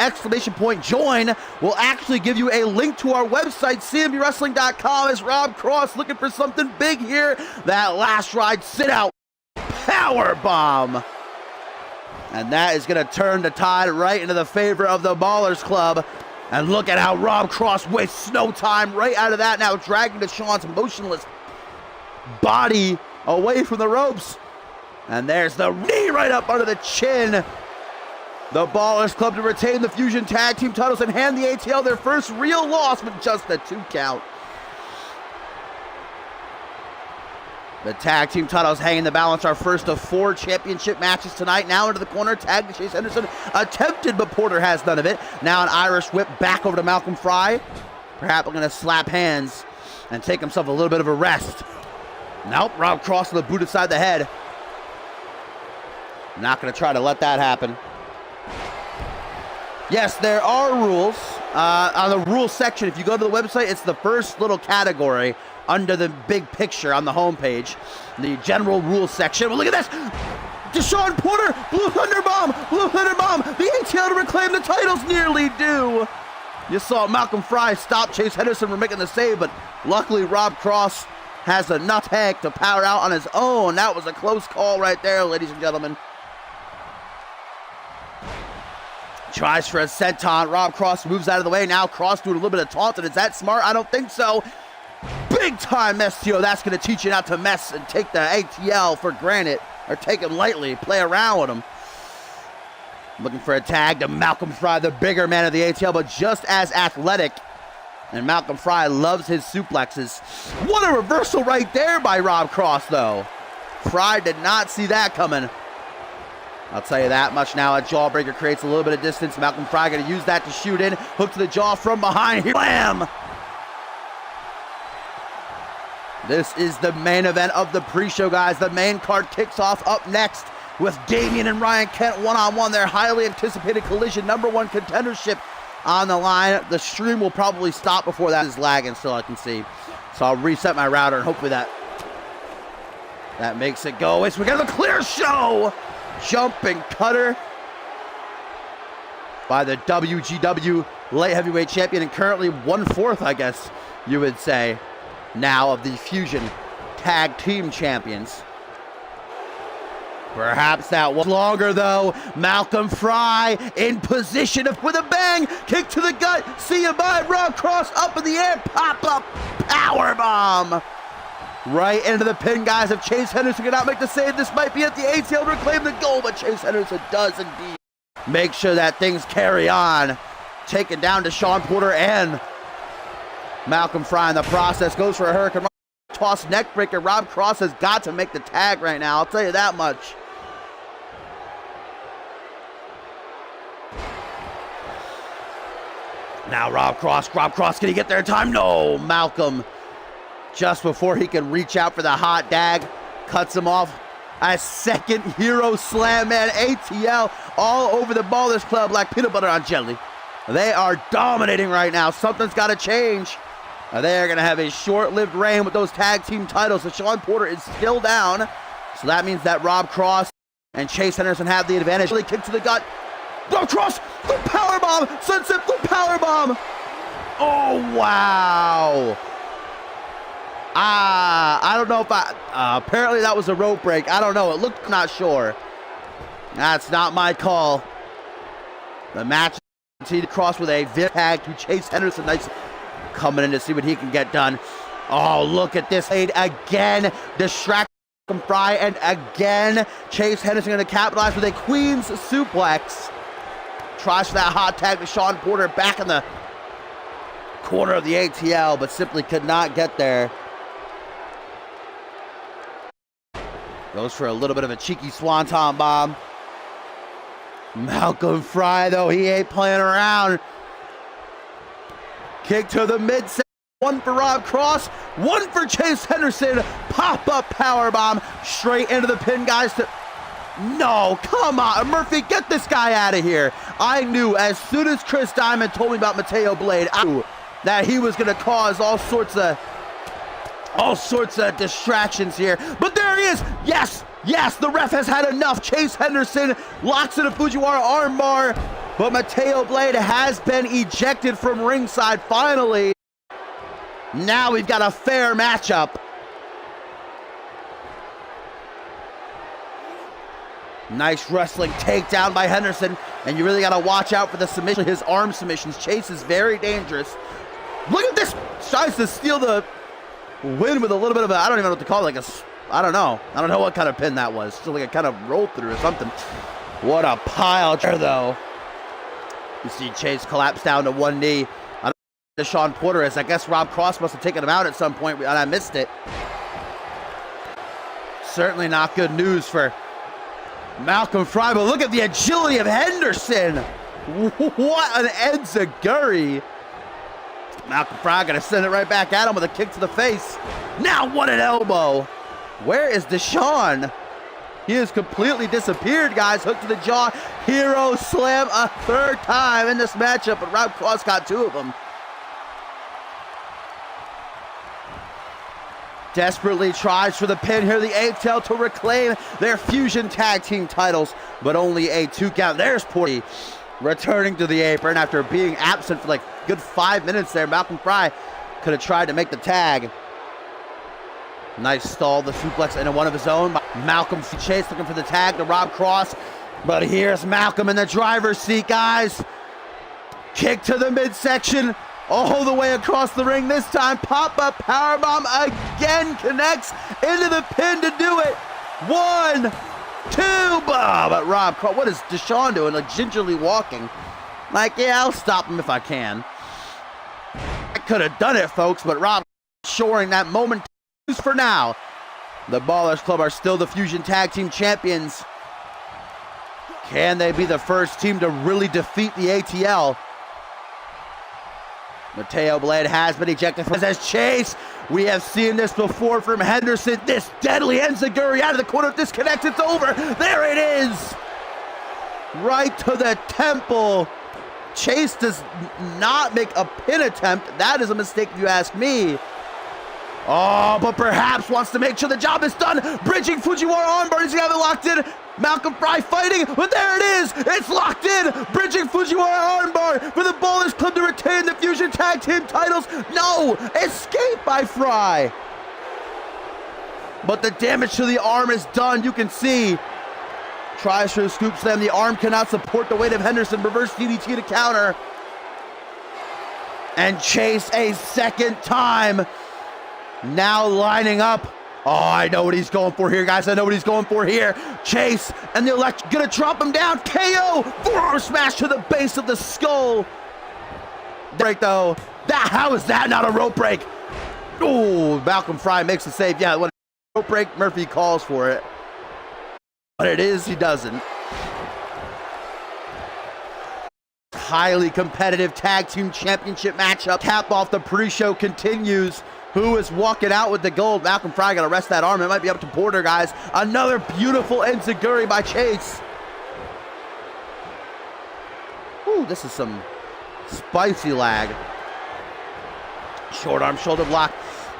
Join will actually give you a link to our website, cmvwrestling.com. As Rob Cross looking for something big here. That last ride sit out power bomb. And that is going to turn the tide right into the favor of the Ballers Club. And look at how Rob Cross wastes no time right out of that. Now dragging Deshaun's motionless body away from the ropes. And there's the knee right up under the chin. The Ballers Club to retain the Fusion Tag Team titles and hand the ATL their first real loss with just a 2 count. The tag team titles hanging the balance. Our first of 4 championship matches tonight. Now into the corner, tag to Chase Henderson. Attempted, but Porter has none of it. Now an Irish whip back over to Malcolm Fry. Perhaps going to slap hands and take himself a little bit of a rest. Nope, Rob Cross with a boot aside the head. Not going to try to let that happen. Yes, there are rules. On the rules section, if you go to the website, it's the first little category under the big picture on the homepage. The general rules section. Well, look at this. Deshaun Porter, Blue Thunder Bomb, Blue Thunder Bomb. The ATL to reclaim the titles nearly do. You saw Malcolm Fry stop Chase Henderson from making the save, but luckily Rob Cross has enough tag to power out on his own. That was a close call right there, ladies and gentlemen. Tries for a senton. Rob Cross moves out of the way. Now Cross doing a little bit of taunting. Is that smart? I don't think so. Big time STO. That's going to teach you not to mess and take the ATL for granted. Or take him lightly. Play around with him. Looking for a tag to Malcolm Fry, the bigger man of the ATL, but just as athletic. And Malcolm Fry loves his suplexes. What a reversal right there by Rob Cross, though. Fry did not see that coming. I'll tell you that much now. A jawbreaker creates a little bit of distance. Malcolm Fry going to use that to shoot in. Hook to the jaw from behind. Blam! This is the main event of the pre-show, guys. The main card kicks off up next with Damian and Ryan Kent one-on-one. Their highly anticipated collision, #1 contendership on the line. The stream will probably stop before that is lagging, so I can see. So I'll reset my router, and hopefully that makes it go away. So we got a clear show. Jumping cutter by the WGW light heavyweight champion, and currently 1/4, I guess you would say, now of the Fusion Tag Team Champions. Perhaps that was longer, though. Malcolm Fry in position with a bang. Kick to the gut. See you, bye. Rob Cross up in the air. Pop-up powerbomb. Right into the pin, guys. If Chase Henderson cannot make the save, this might be it. The ATL to reclaim the goal, but Chase Henderson does indeed make sure that things carry on. Taking down Deshaun Porter and Malcolm Fry in the process. Goes for a hurricane toss neck breaker. Rob Cross has got to make the tag right now. I'll tell you that much. Now Rob Cross can he get there in time? No, Malcolm, just before he can reach out for the hot dag, cuts him off. A second hero slam, man. ATL all over the Ballers Club like peanut butter on jelly. They are dominating right now. Something's got to change. They're going to have a short-lived reign with those tag team titles. Deshaun Porter is still down, so that means that Rob Cross and Chase Henderson have the advantage. Really kick to the gut. Rob Cross, the powerbomb, sunset flip powerbomb. Oh, wow. I don't know if apparently that was a rope break. I don't know. It looked, not sure. That's not my call. The match continued to cross with a tag to Chase Henderson. Nice coming in to see what he can get done. Oh, look at this. Again, distract from Fry, and again, Chase Henderson going to capitalize with a Queen's suplex. Tries for that hot tag to Deshaun Porter back in the corner of the ATL, but simply could not get there. Goes for a little bit of a cheeky swanton bomb. Malcolm Fry, though, he ain't playing around. Kick to the mid-set. One for Rob Cross, one for Chase Henderson. Pop-up powerbomb straight into the pin, guys. No, come on. Murphy, get this guy out of here. I knew as soon as Chris Diamond told me about Mateo Blade, I knew that he was going to cause all sorts of distractions here. But there he is. Yes, the ref has had enough. Chase Henderson locks in a Fujiwara armbar, but Mateo Blade has been ejected from ringside finally. Now we've got a fair matchup. Nice wrestling takedown by Henderson, and you really got to watch out for the submission, his arm submissions. Chase is very dangerous. Look at this. Tries to steal the win with a little bit of a, I don't even know what to call it, like a, I don't know what kind of pin that was. Just like a kind of roll through or something. What a pile there, though. You see Chase collapse down to one knee. I don't know Deshaun Porter is. I guess Rob Cross must have taken him out at some point, and I missed it. Certainly not good news for Malcolm Fry, but look at the agility of Henderson. What an enziguri. Malcolm Fry gonna send it right back at him with a kick to the face. Now what an elbow. Where is Deshaun? He has completely disappeared, guys. Hook to the jaw. Hero slam a third time in this matchup, but Rob Cross got two of them. Desperately tries for the pin here. The ATL to reclaim their Fusion Tag Team titles, but only a 2 count. There's Porty returning to the apron after being absent for like a good 5 minutes there. Malcolm Fry could have tried to make the tag. Nice stall, the suplex into one of his own. Malcolm Chase looking for the tag to Rob Cross, but here's Malcolm in the driver's seat, guys. Kick to the midsection, all the way across the ring. This time, pop-up powerbomb again connects into the pin to do it. 1, 2, but Rob Cross, what is Deshaun doing? Like gingerly walking. Like, yeah, I'll stop him if I can. I could have done it, folks, but Rob shoring that moment. For now, the Ballers Club are still the Fusion Tag Team Champions. Can they be the first team to really defeat the ATL? Mateo Blade has been ejected from as Chase. We have seen this before from Henderson. This deadly enziguri out of the corner, disconnects, it's over. There it is. Right to the temple. Chase does not make a pin attempt. That is a mistake if you ask me. Oh, but perhaps wants to make sure the job is done. Bridging Fujiwara armbar. He's got it locked in. Malcolm Fry fighting, but there it is. It's locked in. Bridging Fujiwara armbar for the Ballers Club to retain the Fusion Tag Team titles. No, escape by Fry. But the damage to the arm is done. You can see. Tries for a scoop slam. The arm cannot support the weight of Henderson. Reverse DDT to counter. And Chase a second time. Now lining up. Oh, I know what he's going for here, guys. I know what he's going for here. Chase and the Electric gonna drop him down. KO. Forearm smash to the base of the skull. Break though. How is that not a rope break? Oh, Malcolm Fry makes the save. Yeah, when a rope break, Murphy calls for it. But it is, he doesn't. Highly competitive tag team championship matchup. Tap off the pre-show continues. Who is walking out with the gold? Malcolm Fry got to rest that arm. It might be up to Porter, guys. Another beautiful enziguri by Chase. Ooh, this is some spicy lag. Short arm shoulder block.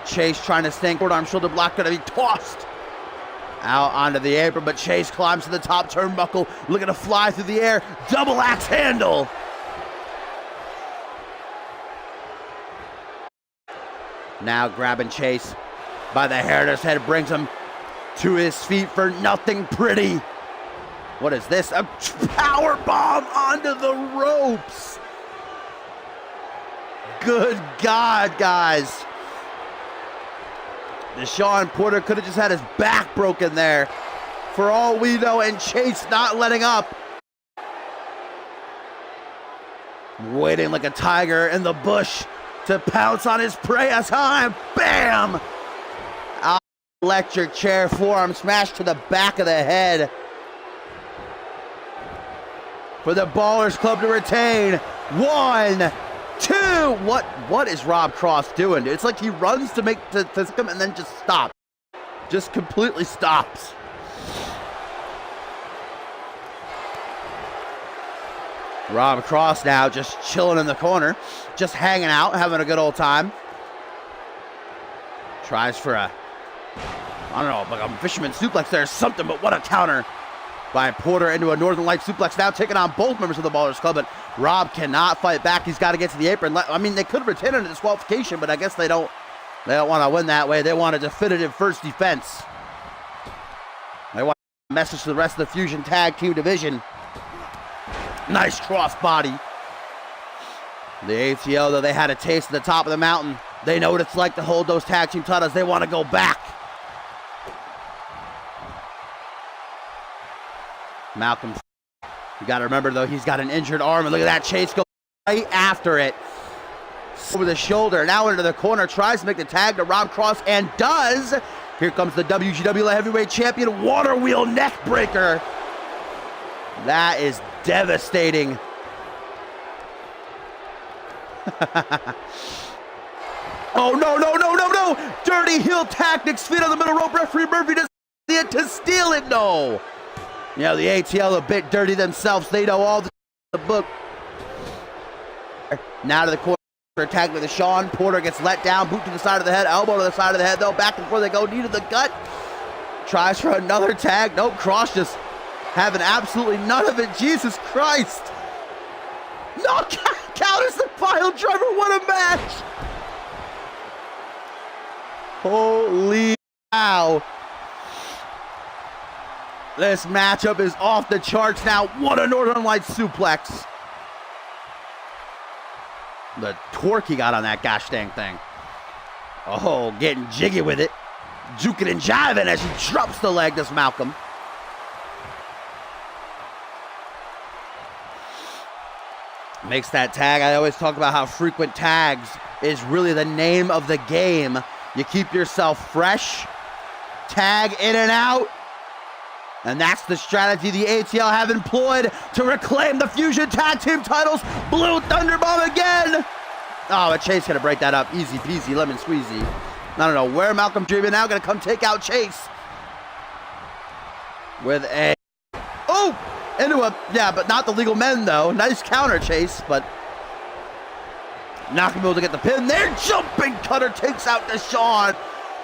Chase trying to stay. Short arm shoulder block going to be tossed out onto the apron, but Chase climbs to the top turnbuckle, looking to fly through the air. Double axe handle. Now grabbing Chase by the hair of his head, brings him to his feet for nothing pretty. What is this? A power bomb onto the ropes. Good God, guys. Deshaun Porter could have just had his back broken there. For all we know, and Chase not letting up. Waiting like a tiger in the bush to pounce on his prey as time. Bam! Electric chair forearm smash to the back of the head. For the Ballers Club to retain. 1, 2. What is Rob Cross doing? It's like he runs to come and then just stops. Just completely stops. Rob Cross now just chilling in the corner, just hanging out, having a good old time. Tries for a, I don't know, like a fisherman suplex there or something, but what a counter by Porter into a Northern Light suplex, now taking on both members of the Ballers Club, but Rob cannot fight back. He's got to get to the apron. I mean, they could have retained a disqualification, but I guess they don't want to win that way. They want a definitive first defense. They want a message to the rest of the Fusion Tag Team division. Nice cross body. The ATL, though, they had a taste at the top of the mountain. They know what it's like to hold those tag team titles. They want to go back. Malcolm, you got to remember, though, he's got an injured arm. And look at that, Chase go right after it. Over the shoulder, now into the corner, tries to make the tag to Rob Cross, and does. Here comes the WGW Heavyweight Champion, water wheel neck breaker. That is devastating. Oh, no, no, no, no, no. Dirty heel tactics, feet on the middle rope. Referee Murphy does it to steal it. No. Yeah, the ATL a bit dirty themselves. They know all the book. Now to the corner. Attack with the Sean. Porter gets let down. Boot to the side of the head. Elbow to the side of the head, though. Back and forth they go. Knee to the gut. Tries for another tag. Nope. Cross just having absolutely none of it. Jesus Christ. No, counters the pile driver. What a match. Holy cow. This matchup is off the charts now. What a Northern Lights suplex. The torque he got on that gosh dang thing. Oh, getting jiggy with it. Juking and jiving as he drops the leg, this Malcolm. Makes that tag. I always talk about how frequent tags is really the name of the game. You keep yourself fresh, tag in and out, and that's the strategy the ATL have employed to reclaim the Fusion Tag Team titles. Blue Thunderbomb again. Oh, but Chase gonna break that up. Easy peasy, lemon squeezy. I don't know where Malcolm Dreamer now gonna come take out Chase. With a, oh, into a, yeah, but not the legal men though. Nice counter, Chase, but not gonna be able to get the pin there. Jumping cutter takes out Deshaun.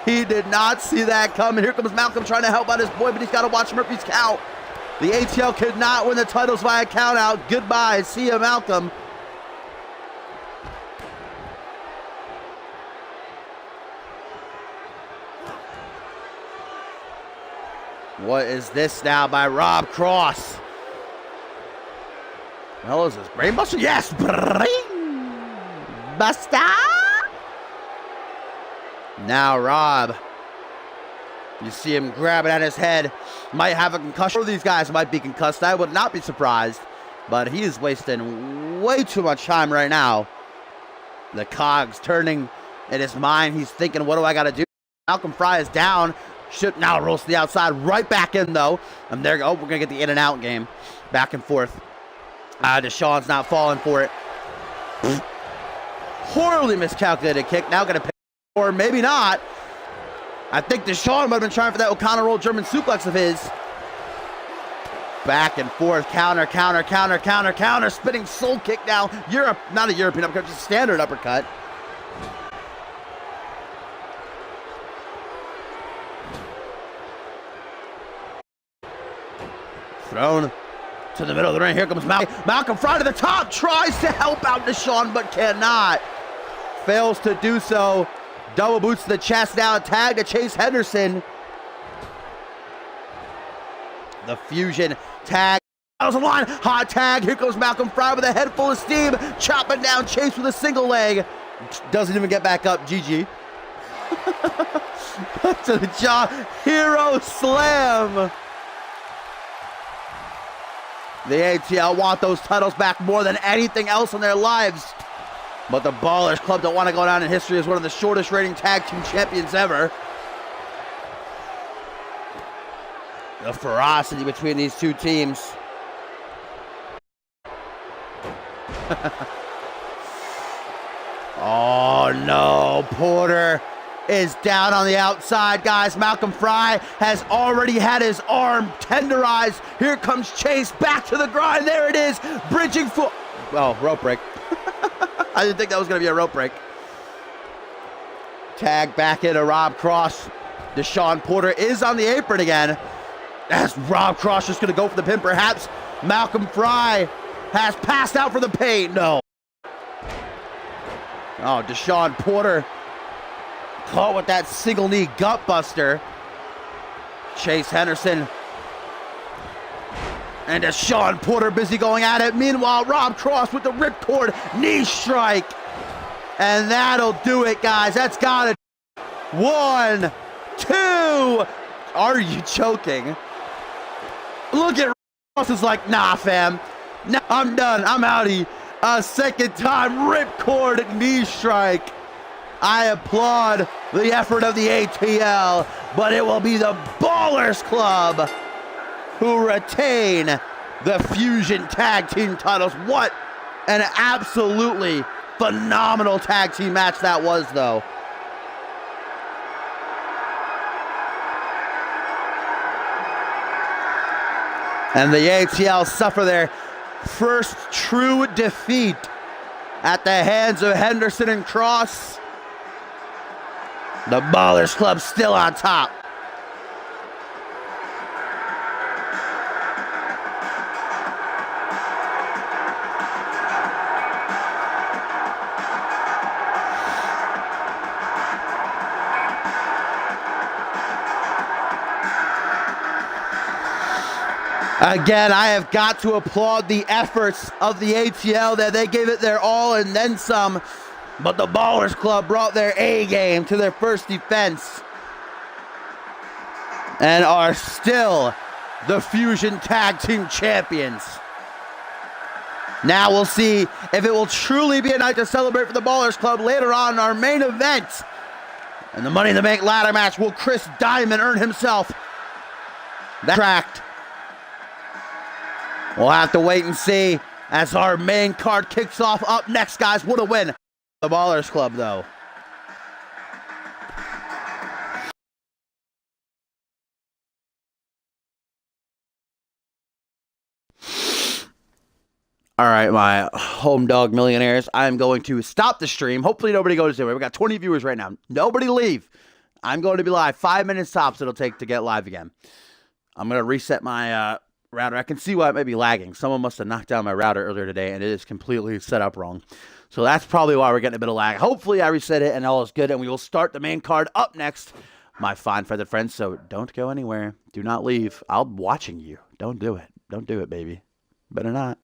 He did not see that coming. Here comes Malcolm trying to help out his boy, but he's got to watch Murphy's count. The ATL could not win the titles via count out. Goodbye. See you, Malcolm. What is this now by Rob Cross? The hell is this? Brainbuster? Yes! Brainbuster! Now Rob, you see him grabbing at his head, might have a concussion. These guys might be concussed. I would not be surprised, but he is wasting way too much time right now. The cogs turning in his mind. He's thinking, what do I got to do? Malcolm Fry is down. Should now rolls to the outside, right back in though. And there, oh, we're gonna get the in and out game, back and forth. Deshaun's not falling for it. Horribly miscalculated kick. Now gonna pick. Or maybe not. I think Deshaun might have been trying for that O'Connor roll German suplex of his. Back and forth, counter, counter, counter, counter, counter, spinning soul kick now. Europe, not a European uppercut, just a standard uppercut. Thrown to the middle of the ring. Here comes Malcolm Fry to the top, tries to help out Deshaun, but cannot. Fails to do so. Double boots to the chest now, tag to Chase Henderson. The Fusion tag. Out of the line, hot tag. Here goes Malcolm Fry with a head full of steam, chopping down Chase with a single leg. Doesn't even get back up, GG. To the jaw, hero slam. The ATL want those titles back more than anything else in their lives. But the Ballers Club don't want to go down in history as one of the shortest rating tag team champions ever. The ferocity between these two teams. Oh no, Porter is down on the outside, guys. Malcolm Fry has already had his arm tenderized. Here comes Chase, back to the grind. There it is, bridging foot. Oh, rope break. I didn't think that was going to be a rope break. Tag back into Rob Cross. Deshaun Porter is on the apron again. As Rob Cross just going to go for the pin, perhaps. Malcolm Fry has passed out for the pain. No. Oh, Deshaun Porter caught with that single knee gut buster. Chase Henderson and Deshaun Porter busy going at it. Meanwhile, Rob Cross with the ripcord knee strike. And that'll do it, guys. That's got it. 1, 2. Are you choking? Look at Cross is like, nah, fam. Nah, I'm done. I'm outie. A second time ripcord knee strike. I applaud the effort of the ATL, but it will be the Ballers Club who retain the Fusion Tag Team titles. What an absolutely phenomenal tag team match that was, though. And the ATL suffer their first true defeat at the hands of Henderson and Cross. The Ballers Club still on top. Again, I have got to applaud the efforts of the ATL that they gave it their all and then some, but the Ballers Club brought their A game to their first defense and are still the Fusion Tag Team Champions. Now we'll see if it will truly be a night to celebrate for the Ballers Club later on in our main event. In the Money in the Bank ladder match, will Chris Diamond earn himself that tract? We'll have to wait and see as our main card kicks off. Up next, guys, what a win. The Ballers Club, though. All right, my home dog millionaires, I'm going to stop the stream. Hopefully nobody goes anywhere. We got 20 viewers right now. Nobody leave. I'm going to be live. 5 minutes tops it'll take to get live again. I'm going to reset my router. I can see why it may be lagging. Someone must have knocked down my router earlier today, and it is completely set up wrong. So that's probably why we're getting a bit of lag. Hopefully I reset it and all is good, and we will start the main card up next, my fine feathered friends. So don't go anywhere. Do not leave. I'm watching you. Don't do it. Don't do it, baby. Better not.